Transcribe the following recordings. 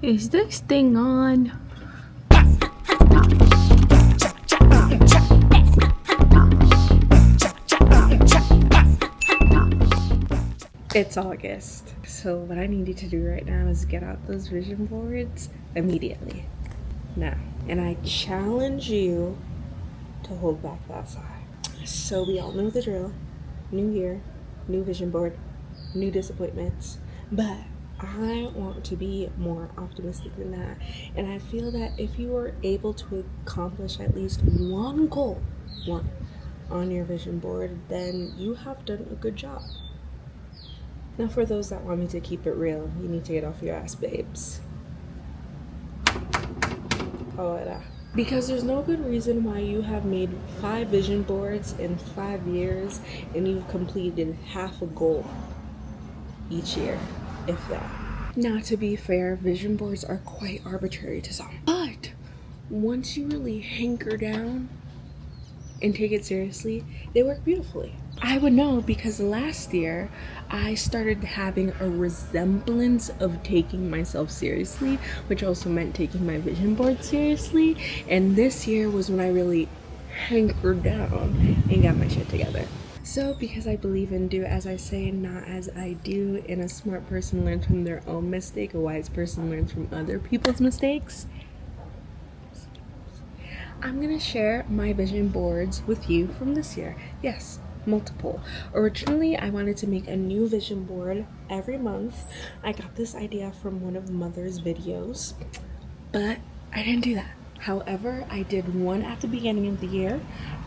Is this thing on? It's August, so what I need you to do right now is get out those vision boards immediately. Now, and I challenge you to hold back that sigh. So we all know the drill. New year, new vision board, new disappointments. But I want to be more optimistic than that. And I feel that if you are able to accomplish at least one goal, one, on your vision board, then you have done a good job. Now for those that want me to keep it real, you need to get off your ass, babes. Hola. Because there's no good reason why you have made 5 vision boards in 5 years and you've completed half a goal each year, if that. Now, to be fair, vision boards are quite arbitrary to some. But once you really hanker down and take it seriously, they work beautifully. I would know because last year I started having a resemblance of taking myself seriously, which also meant taking my vision board seriously. And this year was when I really hankered down and got my shit together. So because I believe in do as I say, not as I do, and a smart person learns from their own mistake, a wise person learns from other people's mistakes, I'm gonna share my vision boards with you from this year. Yes, multiple. Originally, I wanted to make a new vision board every month. I got this idea from one of Mother's videos, but I didn't do that. However, I did one at the beginning of the year.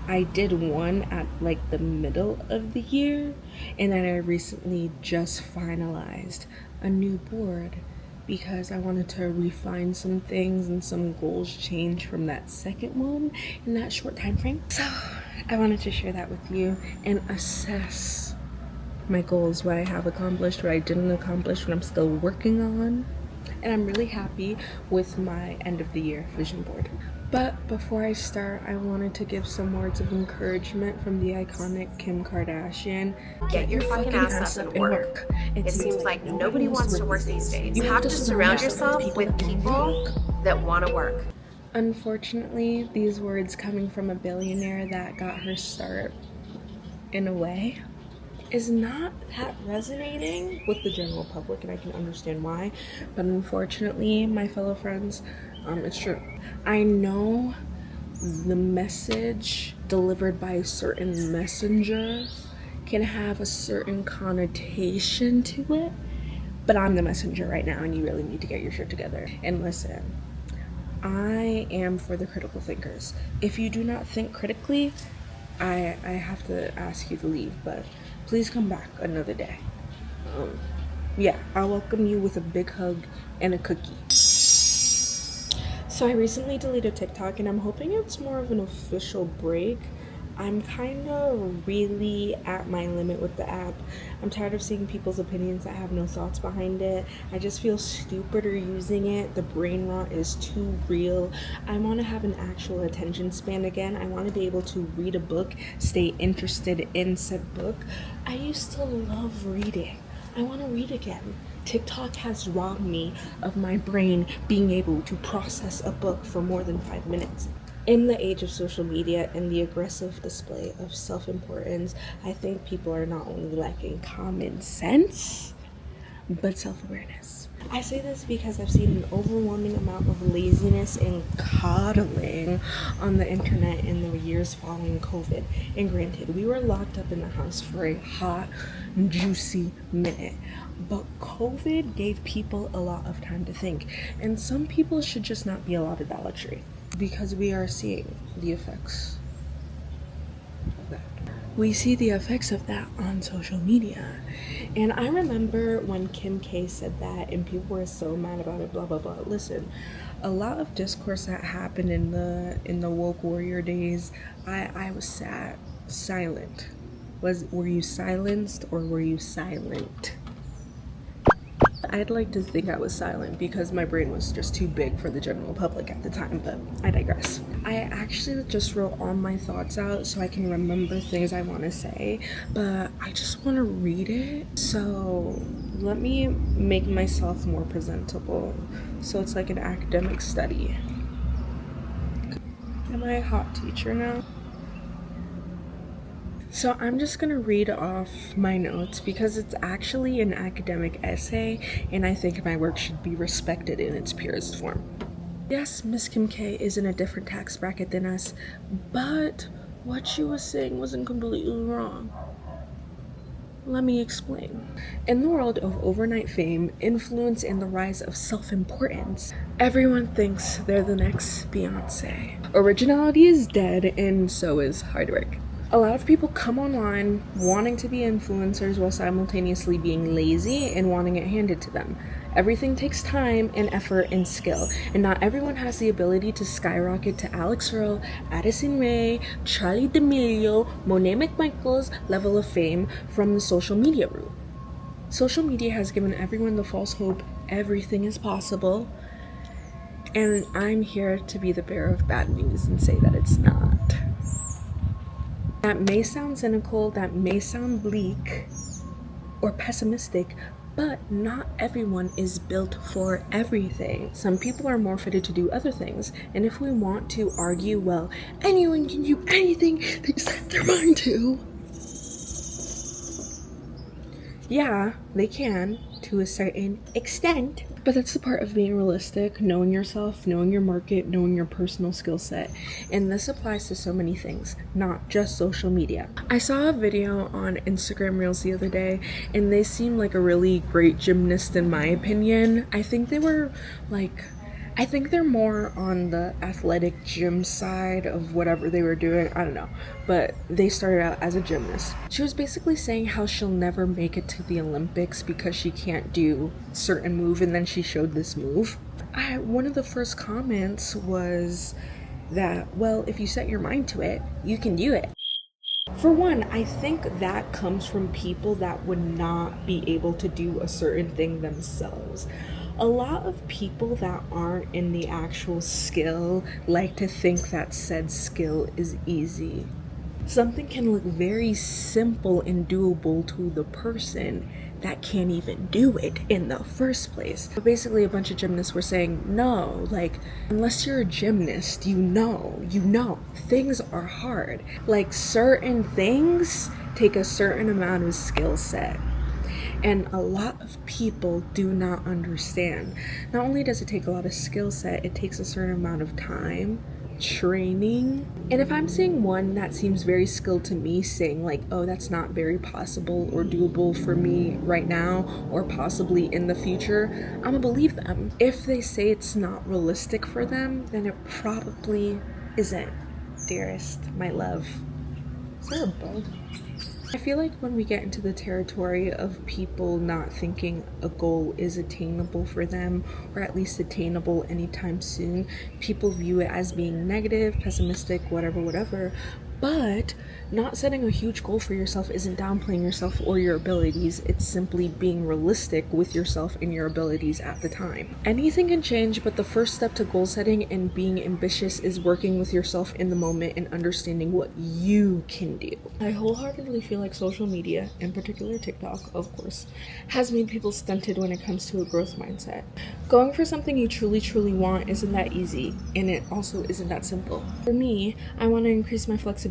I did one at like the middle of the year, and then I recently just finalized a new board because I wanted to refine some things and some goals change from that second one in that short time frame. So I wanted to share that with you and assess my goals, what I have accomplished, what I didn't accomplish, what I'm still working on. And I'm really happy with my end of the year vision board. But before I start, I wanted to give some words of encouragement from the iconic Kim Kardashian. Get your fucking ass up and work. It seems like nobody wants to work these days. You have to surround yourself with people that want to work. Unfortunately, these words coming from a billionaire that got her start in a way is not that resonating with the general public, and I can understand why. But unfortunately, my fellow friends, it's true. I know the message delivered by a certain messenger can have a certain connotation to it, but I'm the messenger right now, and you really need to get your shit together and listen. I am for the critical thinkers. If you do not think critically, I have to ask you to leave, but please come back another day. Yeah, I'll welcome you with a big hug and a cookie. So I recently deleted TikTok, and I'm hoping it's more of an official break. I'm kind of really at my limit with the app. I'm tired of seeing people's opinions that have no thoughts behind it. I just feel stupider using it. The brain rot is too real. I want to have an actual attention span again. I want to be able to read a book, stay interested in said book. I used to love reading. I want to read again. TikTok has robbed me of my brain being able to process a book for more than 5 minutes. In the age of social media and the aggressive display of self-importance, I think people are not only lacking common sense, but self-awareness. I say this because I've seen an overwhelming amount of laziness and coddling on the internet in the years following COVID. And granted, we were locked up in the house for a hot, juicy minute. But COVID gave people a lot of time to think. And some people should just not be allotted that luxury, because we are seeing the effects of that. We see the effects of that on social media. And I remember when Kim K said that and people were so mad about it, blah, blah, blah. Listen, a lot of discourse that happened in the woke warrior days, I was sad, silent. Were you silenced or were you silent? I'd like to think I was silent because my brain was just too big for the general public at the time, but I digress. I actually just wrote all my thoughts out so I can remember things I want to say, but I just want to read it. So let me make myself more presentable so it's like an academic study. Am I a hot teacher now? So I'm just gonna read off my notes because it's actually an academic essay and I think my work should be respected in its purest form. Yes, Miss Kim K is in a different tax bracket than us, but what she was saying wasn't completely wrong. Let me explain. In the world of overnight fame, influence, and the rise of self-importance, everyone thinks they're the next Beyonce. Originality is dead, and so is hard work. A lot of people come online wanting to be influencers while simultaneously being lazy and wanting it handed to them. Everything takes time and effort and skill, and not everyone has the ability to skyrocket to Alex Earl, Addison Rae, Charlie D'Amelio, Monet McMichael's level of fame from the social media route. Social media has given everyone the false hope everything is possible, and I'm here to be the bearer of bad news and say that it's not. That may sound cynical, that may sound bleak or pessimistic, but not everyone is built for everything. Some people are more fitted to do other things, and if we want to argue, well, anyone can do anything they set their mind to. Yeah, they can, to a certain extent. But that's the part of being realistic, knowing yourself, knowing your market, knowing your personal skill set. And this applies to so many things, not just social media. I saw a video on Instagram Reels the other day, and they seemed like a really great gymnast in my opinion. I think they're more on the athletic gym side of whatever they were doing. I don't know. But they started out as a gymnast. She was basically saying how she'll never make it to the Olympics because she can't do certain move, and then she showed this move. One of the first comments was that, well, if you set your mind to it, you can do it. For one, I think that comes from people that would not be able to do a certain thing themselves. A lot of people that aren't in the actual skill like to think that said skill is easy. Something can look very simple and doable to the person that can't even do it in the first place. But basically a bunch of gymnasts were saying, no, like, unless you're a gymnast, you know, things are hard. Like, certain things take a certain amount of skill set. And a lot of people do not understand. Not only does it take a lot of skill set, it takes a certain amount of time, training. And if I'm seeing one that seems very skilled to me saying like, oh, that's not very possible or doable for me right now or possibly in the future, I'm gonna believe them. If they say it's not realistic for them, then it probably isn't. Dearest, my love. Is there a bug? I feel like when we get into the territory of people not thinking a goal is attainable for them, or at least attainable anytime soon, people view it as being negative, pessimistic, whatever. But not setting a huge goal for yourself isn't downplaying yourself or your abilities. It's simply being realistic with yourself and your abilities at the time. Anything can change, but the first step to goal setting and being ambitious is working with yourself in the moment and understanding what you can do. I wholeheartedly feel like social media, in particular TikTok, of course, has made people stunted when it comes to a growth mindset. Going for something you truly want isn't that easy, and it also isn't that simple. For me, I want to increase my flexibility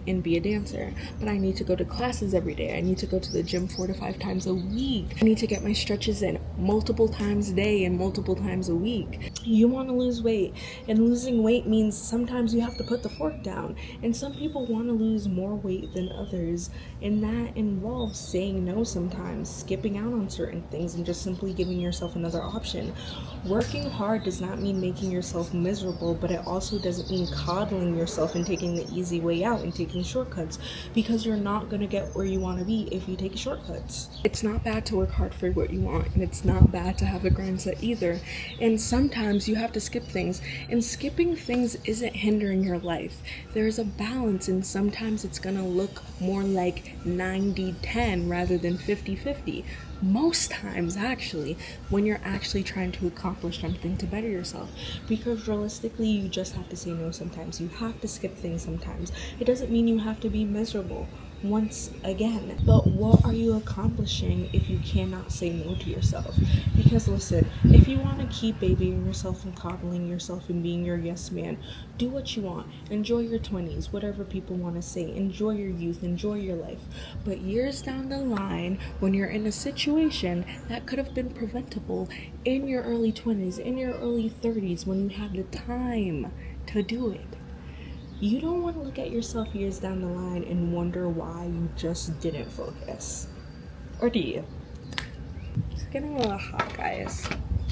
and be a dancer, but I need to go to classes every day. I need to go to the gym 4 to 5 times a week. I need to get my stretches in multiple times a day and multiple times a week. You want to lose weight, and losing weight means sometimes you have to put the fork down, and some people want to lose more weight than others, and that involves saying no sometimes, skipping out on certain things, and just simply giving yourself another option. Working hard does not mean making yourself miserable, but it also doesn't mean coddling yourself and taking the easy way out and taking shortcuts, because you're not going to get where you want to be if you take shortcuts. It's not bad to work hard for what you want, and it's not bad to have a grind set either. And sometimes you have to skip things, and skipping things isn't hindering your life. There's a balance, and sometimes it's going to look more like 90-10 rather than 50-50. most times actually, when you're actually trying to accomplish something to better yourself. Because realistically, you just have to say no sometimes. You have to skip things sometimes. It doesn't mean you have to be miserable once again. But what are you accomplishing if you cannot say no to yourself? Because listen, if you want to keep babying yourself and coddling yourself and being your yes man, do what you want. Enjoy your 20s, whatever people want to say. Enjoy your youth, enjoy your life. But years down the line, when you're in a situation that could have been preventable in your early 20s, in your early 30s, when you had the time to do it, you don't want to look at yourself years down the line and wonder why you just didn't focus. Or do you? It's getting a little hot, guys.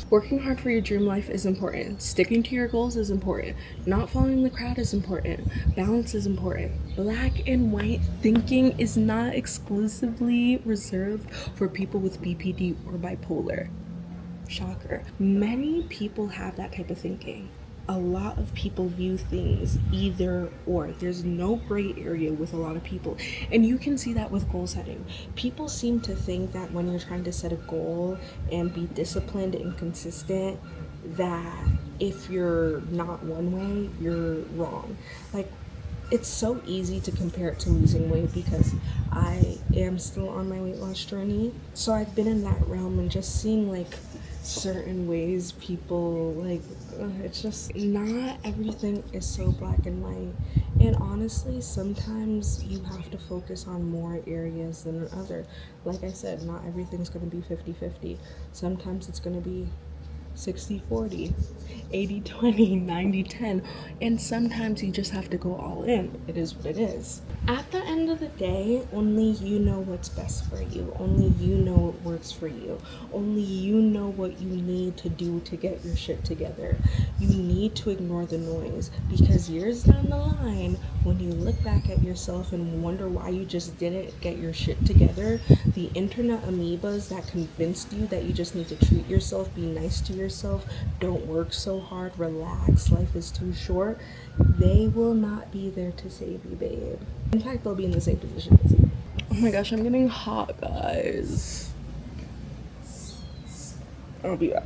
Working hard for your dream life is important. Sticking to your goals is important. Not following the crowd is important. Balance is important. Black and white thinking is not exclusively reserved for people with BPD or bipolar. Shocker. Many people have that type of thinking. A lot of people view things either or. There's no gray area with a lot of people. And you can see that with goal setting. People seem to think that when you're trying to set a goal and be disciplined and consistent, that if you're not one way, you're wrong. Like, it's so easy to compare it to losing weight because I am still on my weight loss journey. So I've been in that realm and just seeing like certain ways people like it's just not everything is so black and white. And honestly, sometimes you have to focus on more areas than other. Like I said, not everything's going to be 50-50. Sometimes it's going to be 60-40, 80-20, 90-10, and sometimes you just have to go all in. It is what it is. At the end of the day, only you know what's best for you. Only you know what works for you. Only you know what you need to do to get your shit together. You need to ignore the noise, because years down the line, when you look back at yourself and wonder why you just didn't get your shit together, the internet amoebas that convinced you that you just need to treat yourself, be nice to yourself, don't work so hard, relax, life is too short, they will not be there to save you, babe. In fact, they'll be in the same position as you. Oh my gosh, I'm getting hot, guys. I'll be back.